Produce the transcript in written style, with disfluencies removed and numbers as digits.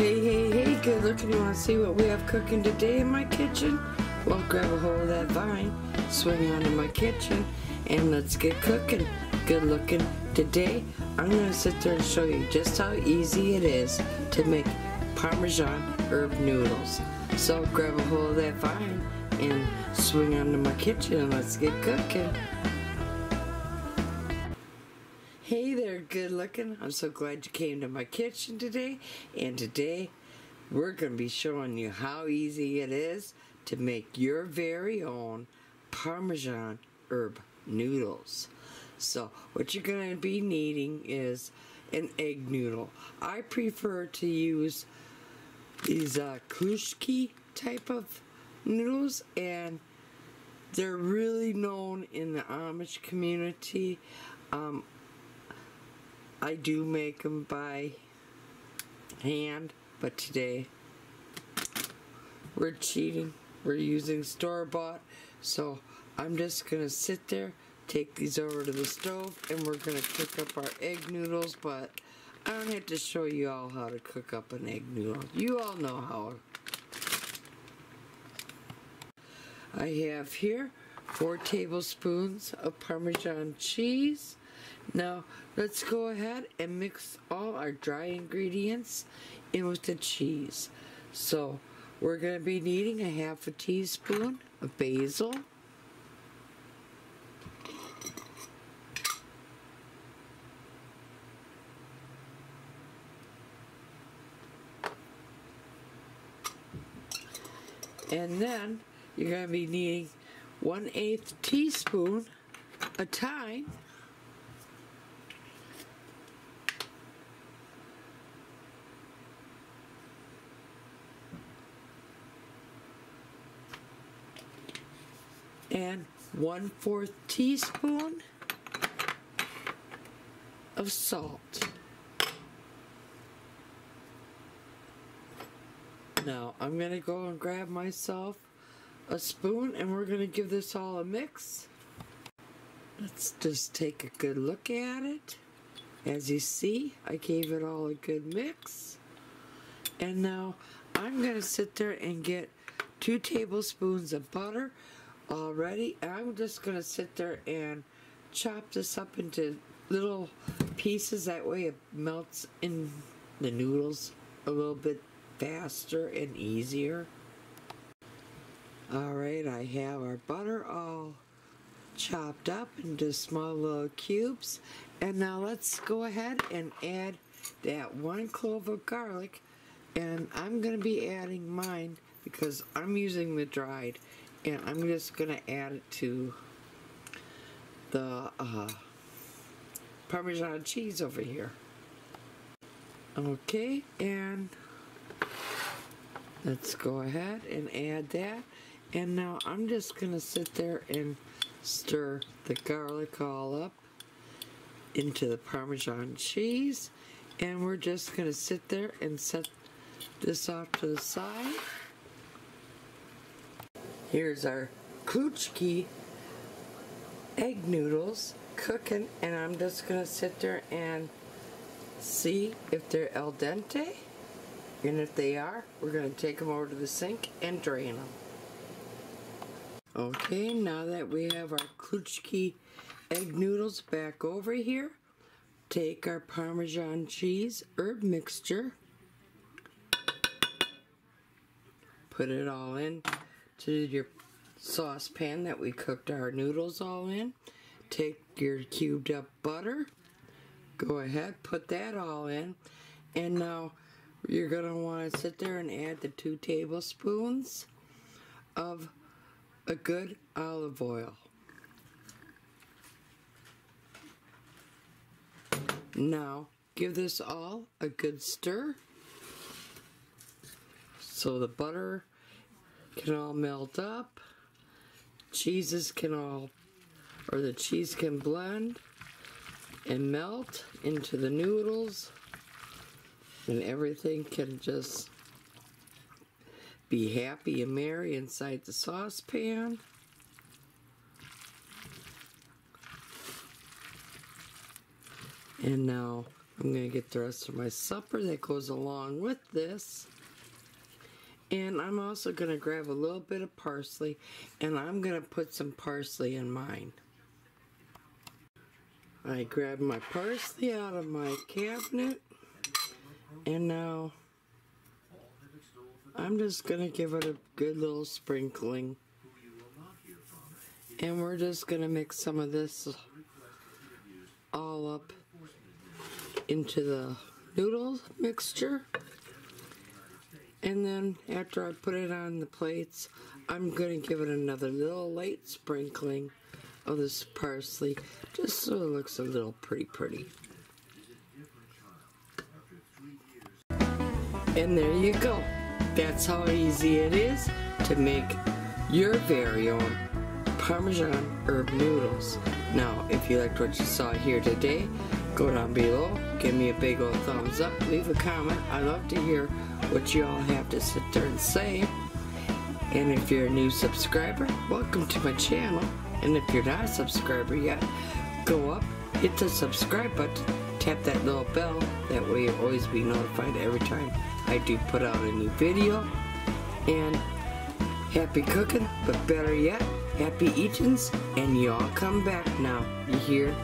Hey, good looking. You want to see what we have cooking today in my kitchen? Well, grab a hold of that vine, swing onto my kitchen, and let's get cooking. Good looking. Today, I'm going to sit there and show you just how easy it is to make Parmesan herb noodles. So grab a hold of that vine and swing onto my kitchen and let's get cooking. Hey there, good looking. I'm so glad you came to my kitchen today. And today, we're going to be showing you how easy it is to make your very own Parmesan herb noodles. So, what you're going to be needing is an egg noodle. I prefer to use these kluski type of noodles, and they're really known in the Amish community. I do make them by hand, but today we're cheating. We're using store-bought, so I'm just gonna sit there, take these over to the stove, and we're gonna cook up our egg noodles. But I don't have to show you all how to cook up an egg noodle. You all know how. I have here 4 tablespoons of Parmesan cheese. Now, let's go ahead and mix all our dry ingredients in with the cheese. So, we're going to be needing a half a teaspoon of basil, and then you're going to be needing 1/8 teaspoon of thyme, and 1/4 teaspoon of salt. Now I'm going to go and grab myself a spoon, and we're going to give this all a mix. Let's just take a good look at it. As you see, I gave it all a good mix. And now I'm going to sit there and get 2 tablespoons of butter already. I'm just going to sit there and chop this up into little pieces. That way it melts in the noodles a little bit faster and easier. Alright, I have our butter all chopped up into small little cubes. And now let's go ahead and add that 1 clove of garlic. And I'm going to be adding mine because I'm using the dried. And I'm just going to add it to the Parmesan cheese over here. Okay, and let's go ahead and add that. And now I'm just going to sit there and stir the garlic all up into the Parmesan cheese. And we're just going to sit there and set this off to the side. Here's our kluski egg noodles cooking, and I'm just going to sit there and see if they're al dente. And if they are, we're going to take them over to the sink and drain them. Okay, now that we have our kluski egg noodles back over here, take our Parmesan cheese herb mixture, put it all in to your saucepan that we cooked our noodles all in. Take your cubed up butter, go ahead, put that all in, and now you're going to want to sit there and add the 2 tablespoons of a good olive oil. Now give this all a good stir so the butter can all melt up, cheeses can all, or the cheese can blend and melt into the noodles, and everything can just be happy and merry inside the saucepan. And now I'm going to get the rest of my supper that goes along with this. And I'm also going to grab a little bit of parsley, and I'm going to put some parsley in mine. I grabbed my parsley out of my cabinet, and now I'm just going to give it a good little sprinkling. And we're just going to mix some of this all up into the noodle mixture. And then after I put it on the plates, I'm going to give it another little light sprinkling of this parsley, just so it looks a little pretty. And there you go. That's how easy it is to make your very own Parmesan herb noodles. Now, if you liked what you saw here today, go down below, give me a big old thumbs up, leave a comment. I love to hear what you all have to sit there and say. And if you're a new subscriber, welcome to my channel. And if you're not a subscriber yet, go up, hit the subscribe button, tap that little bell. That way you'll always be notified every time I do put out a new video. And happy cooking, but better yet, happy eatings. And y'all come back now. You hear?